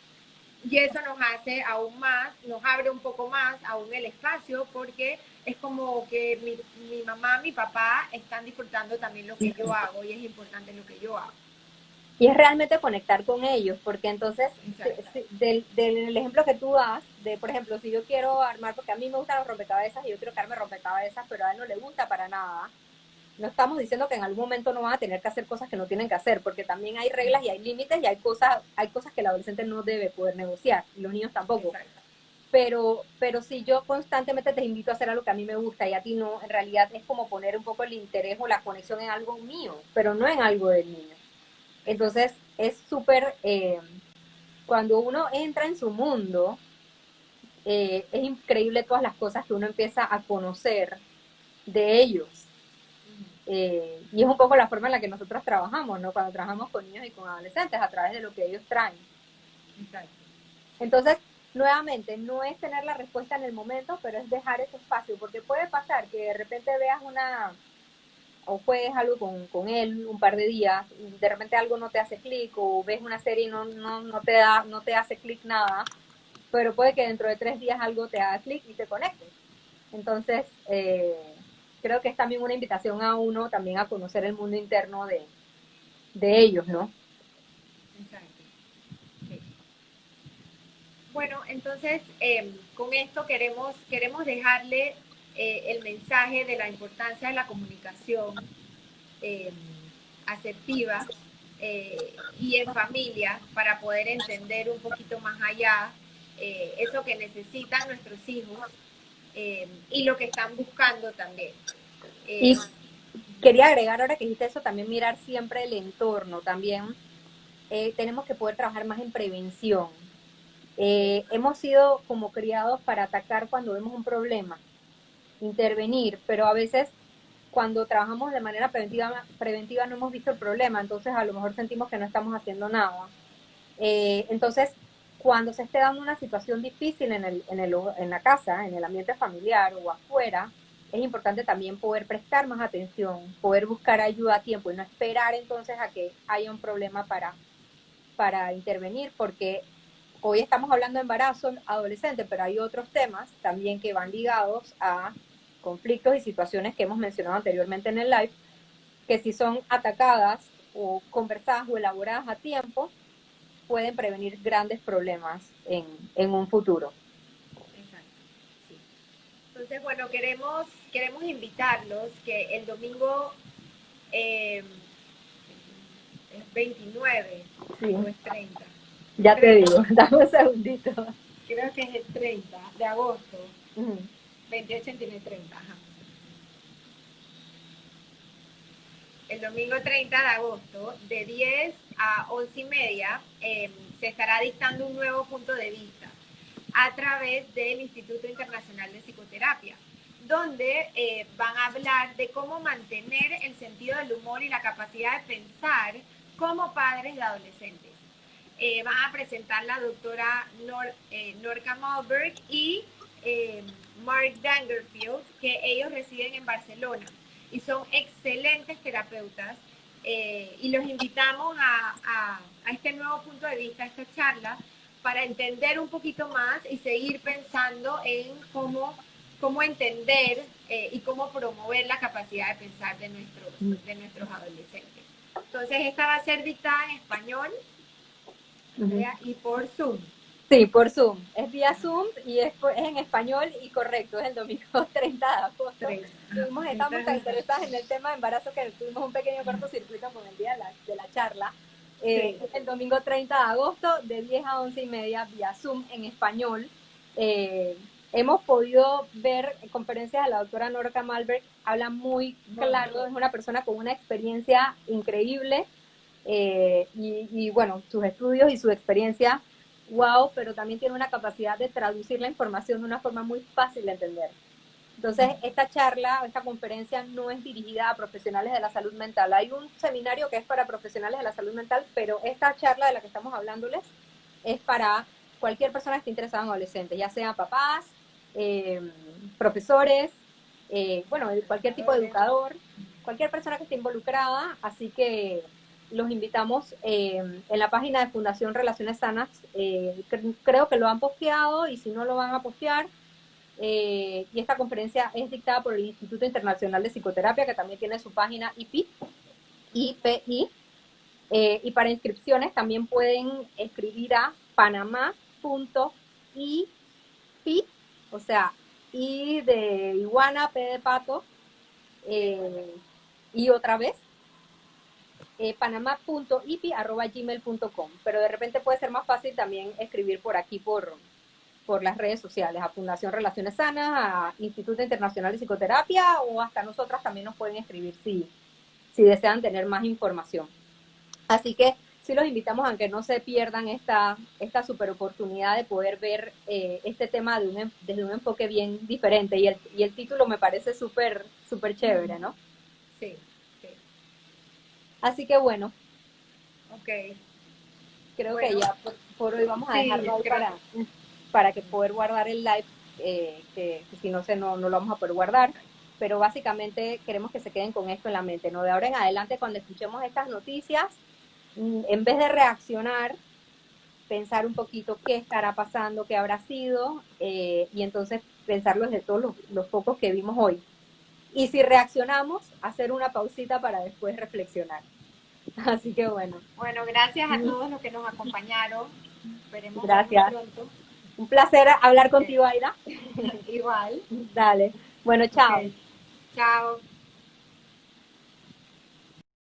S2: Y eso nos hace aún más, nos abre un poco más aún el espacio porque es como que mi mamá, mi papá están disfrutando también lo que yo hago y es importante lo que yo hago.
S1: Y es realmente conectar con ellos, porque entonces,
S2: Exacto.
S1: del ejemplo que tú das, de por ejemplo, si yo quiero armar, porque a mí me gustan los rompecabezas y yo quiero que arme rompecabezas, pero a él no le gusta para nada, no estamos diciendo que en algún momento no van a tener que hacer cosas que no tienen que hacer, porque también hay reglas y hay límites y hay cosas que el adolescente no debe poder negociar, y los niños tampoco.
S2: Exacto.
S1: Pero si yo constantemente te invito a hacer algo que a mí me gusta y a ti no, en realidad es como poner un poco el interés o la conexión en algo mío, pero no en algo del niño. Entonces es súper, cuando uno entra en su mundo, es increíble todas las cosas que uno empieza a conocer de ellos. Y es un poco la forma en la que nosotros trabajamos, ¿no? Cuando trabajamos con niños y con adolescentes, a través de lo que ellos traen.
S2: Exacto.
S1: Entonces, nuevamente, no es tener la respuesta en el momento, pero es dejar ese espacio, porque puede pasar que de repente veas o juegues algo con él un par de días, y de repente algo no te hace clic, o ves una serie y no te hace clic nada, pero puede que dentro de 3 días algo te haga clic y te conectes. Entonces, creo que es también una invitación a uno también a conocer el mundo interno de ellos, ¿no?
S2: Exacto. Sí. Bueno, entonces con esto queremos dejarle el mensaje de la importancia de la comunicación eh, asertiva y en familia para poder entender un poquito más allá eso que necesitan nuestros hijos y lo que están buscando también.
S1: Y
S2: Eh,
S1: quería agregar, ahora que dijiste eso, también mirar siempre el entorno, también tenemos que poder trabajar más en prevención. Hemos sido como criados para atacar cuando vemos un problema, intervenir, pero a veces cuando trabajamos de manera preventiva no hemos visto el problema, entonces a lo mejor sentimos que no estamos haciendo nada. Entonces, cuando se esté dando una situación difícil en la casa, en el ambiente familiar o afuera, es importante también poder prestar más atención, poder buscar ayuda a tiempo y no esperar entonces a que haya un problema para intervenir, porque hoy estamos hablando de embarazo adolescente, pero hay otros temas también que van ligados a conflictos y situaciones que hemos mencionado anteriormente en el live, que si son atacadas o conversadas o elaboradas a tiempo, pueden prevenir grandes problemas en un futuro.
S2: Exacto, sí. Entonces, bueno, queremos invitarlos que el domingo eh, es 29
S1: Sí,
S2: o es 30.
S1: ya te
S2: 30,
S1: digo, dame un segundito.
S2: creo que es el 30 de agosto.
S1: Ujú.
S2: 28, 29, 30, ajá. El domingo 30 de agosto, de 10 a 11 y media, se estará dictando un nuevo punto de vista a través del Instituto Internacional de Psicoterapia, donde van a hablar de cómo mantener el sentido del humor y la capacidad de pensar como padres de adolescentes. Van a presentar la doctora Norca Malberg y Mark Dangerfield, que ellos residen en Barcelona y son excelentes terapeutas. Y los invitamos a este nuevo punto de vista, a esta charla, para entender un poquito más y seguir pensando en cómo entender y cómo promover la capacidad de pensar de nuestros adolescentes. Entonces, esta va a ser dictada en español,
S1: Ujú.
S2: y por Zoom.
S1: Sí, por Zoom. Es vía Zoom y es en español y correcto, es el domingo 30 de agosto. Estamos tan interesadas en el tema de embarazo que tuvimos un pequeño cortocircuito con el día de la charla.
S2: Sí.
S1: El domingo 30 de agosto de 10 a 11 y media vía Zoom en español. Hemos podido ver conferencias de la doctora Norca Malberg, habla muy claro, es una persona con una experiencia increíble y bueno, sus estudios y su experiencia, wow, pero también tiene una capacidad de traducir la información de una forma muy fácil de entender. Entonces, esta charla, esta conferencia no es dirigida a profesionales de la salud mental. Hay un seminario que es para profesionales de la salud mental, pero esta charla de la que estamos hablándoles es para cualquier persona que esté interesada en adolescentes, ya sean papás, eh, profesores, bueno, cualquier tipo de educador, cualquier persona que esté involucrada. Así que los invitamos en la página de Fundación Relaciones Sanas. Creo que lo han posteado y si no lo van a postear, y esta conferencia es dictada por el Instituto Internacional de Psicoterapia, que también tiene su página IPI. Y para inscripciones también pueden escribir a panamá.ipi, o sea, I de iguana, P de pato, eh, y otra vez, panamá.ipi@gmail.com. Pero de repente puede ser más fácil también escribir por aquí, por las redes sociales, a Fundación Relaciones Sanas, a Instituto Internacional de Psicoterapia, o hasta nosotras también nos pueden escribir si desean tener más información. Así que sí los invitamos a que no se pierdan esta super oportunidad de poder ver este tema desde un enfoque bien diferente. Y el título me parece súper chévere, ¿no?
S2: Sí, sí.
S1: Así que bueno,
S2: Ok.
S1: creo que
S2: Bueno,
S1: ya por hoy vamos a
S2: sí,
S1: dejarlo ahí
S2: creo.
S1: para que poder guardar el live, que si no, no lo vamos a poder guardar. Pero básicamente queremos que se queden con esto en la mente, ¿no? De ahora en adelante, cuando escuchemos estas noticias, en vez de reaccionar, pensar un poquito qué estará pasando, qué habrá sido, y entonces pensarlo desde todos los focos que vimos hoy. Y si reaccionamos, hacer una pausita para después reflexionar. Así que bueno.
S2: Bueno, gracias a todos los que nos acompañaron. Esperemos vernos
S1: Gracias.
S2: pronto.
S1: Un placer hablar
S2: Okay.
S1: contigo, Aida.
S2: Igual.
S1: Dale. Bueno, chao.
S2: Ok. Chao.